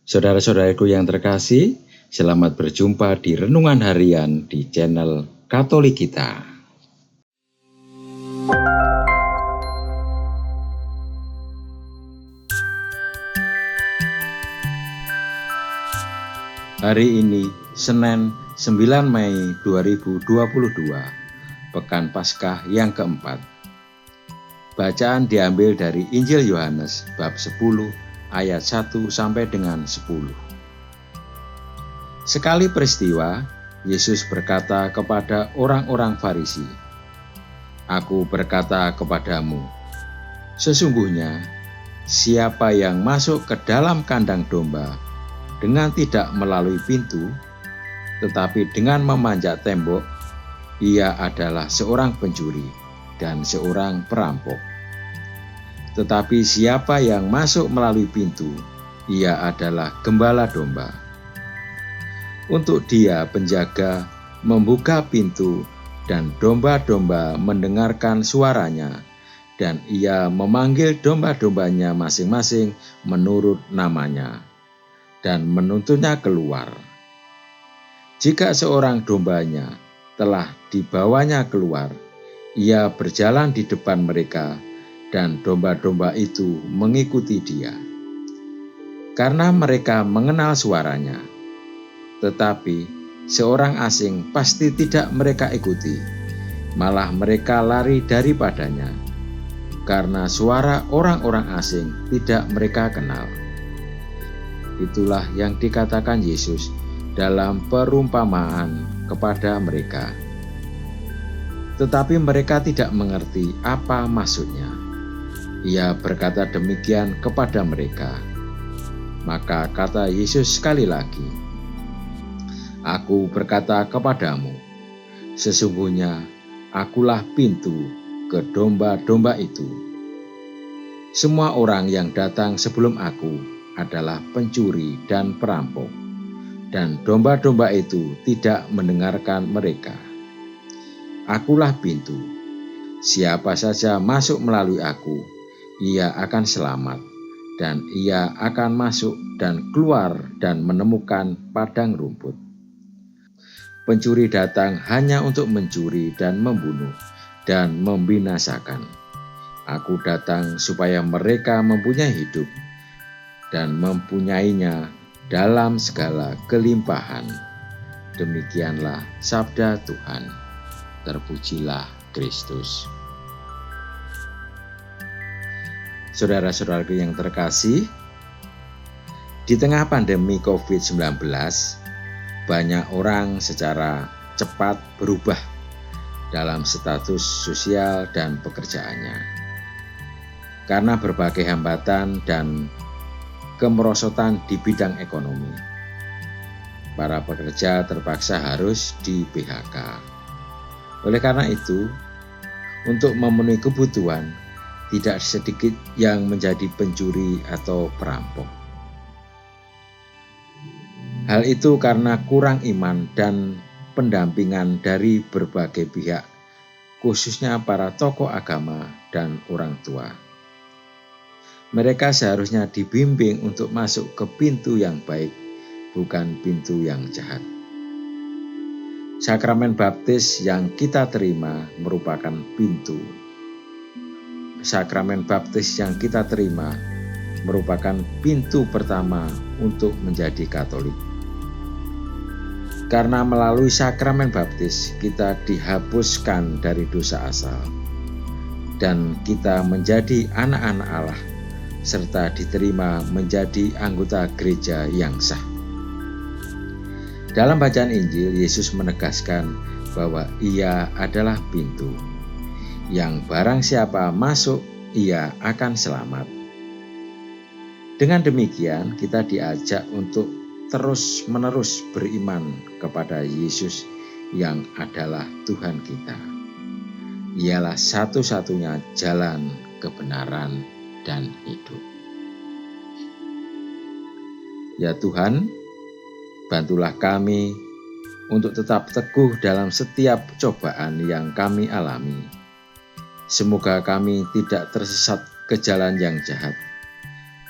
Saudara-saudaraku yang terkasih, selamat berjumpa di Renungan Harian di channel Katolik kita. Hari ini, Senin 9 Mei 2022, Pekan Paskah yang keempat. Bacaan diambil dari Injil Yohanes bab 10 ayat 1 sampai dengan 10. Sekali peristiwa, Yesus berkata kepada orang-orang Farisi, "Aku berkata kepadamu, sesungguhnya siapa yang masuk ke dalam kandang domba dengan tidak melalui pintu, tetapi dengan memanjat tembok, ia adalah seorang pencuri dan seorang perampok. Tetapi siapa yang masuk melalui pintu, ia adalah gembala domba. Untuk dia penjaga membuka pintu dan domba-domba mendengarkan suaranya, dan ia memanggil domba-dombanya masing-masing menurut namanya, dan menuntunnya keluar. Jika seorang dombanya telah dibawanya keluar, ia berjalan di depan mereka, dan domba-domba itu mengikuti dia. Karena mereka mengenal suaranya. Tetapi seorang asing pasti tidak mereka ikuti, malah mereka lari daripadanya, karena suara orang-orang asing tidak mereka kenal." Itulah yang dikatakan Yesus dalam perumpamaan kepada mereka. Tetapi mereka tidak mengerti apa maksudnya. Ia berkata demikian kepada mereka. Maka kata Yesus sekali lagi, "Aku berkata kepadamu, sesungguhnya akulah pintu ke domba-domba itu. Semua orang yang datang sebelum aku adalah pencuri dan perampok, dan domba-domba itu tidak mendengarkan mereka. Akulah pintu. Siapa saja masuk melalui aku, ia akan selamat, dan ia akan masuk dan keluar dan menemukan padang rumput. Pencuri datang hanya untuk mencuri dan membunuh dan membinasakan. Aku datang supaya mereka mempunyai hidup dan mempunyainya dalam segala kelimpahan." Demikianlah sabda Tuhan. Terpujilah Kristus. Saudara-saudaraku yang terkasih, di tengah pandemi COVID-19, banyak orang secara cepat berubah dalam status sosial dan pekerjaannya. Karena berbagai hambatan dan kemerosotan di bidang ekonomi, para pekerja terpaksa harus di-PHK. Oleh karena itu, untuk memenuhi kebutuhan, tidak sedikit yang menjadi pencuri atau perampok. Hal itu karena kurang iman dan pendampingan dari berbagai pihak, khususnya para tokoh agama dan orang tua. Mereka seharusnya dibimbing untuk masuk ke pintu yang baik, bukan pintu yang jahat. Sakramen baptis yang kita terima merupakan pintu. Sakramen baptis yang kita terima merupakan pintu pertama untuk menjadi Katolik. Karena melalui sakramen baptis kita dihapuskan dari dosa asal, dan kita menjadi anak-anak Allah, serta diterima menjadi anggota gereja yang sah. Dalam bacaan Injil, Yesus menegaskan bahwa Ia adalah pintu, yang barang siapa masuk, ia akan selamat. Dengan demikian, kita diajak untuk terus-menerus beriman kepada Yesus yang adalah Tuhan kita. Ialah satu-satunya jalan kebenaran dan hidup. Ya Tuhan, bantulah kami untuk tetap teguh dalam setiap cobaan yang kami alami. Semoga kami tidak tersesat ke jalan yang jahat,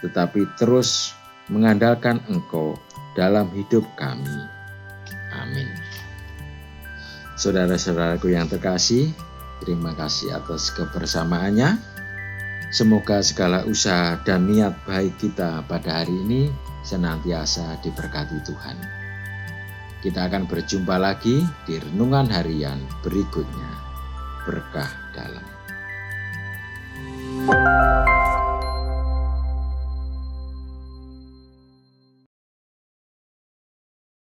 tetapi terus mengandalkan Engkau dalam hidup kami. Amin. Saudara-saudaraku yang terkasih, terima kasih atas kebersamaannya. Semoga segala usaha dan niat baik kita pada hari ini senantiasa diberkati Tuhan. Kita akan berjumpa lagi di renungan harian berikutnya. Berkah dalam.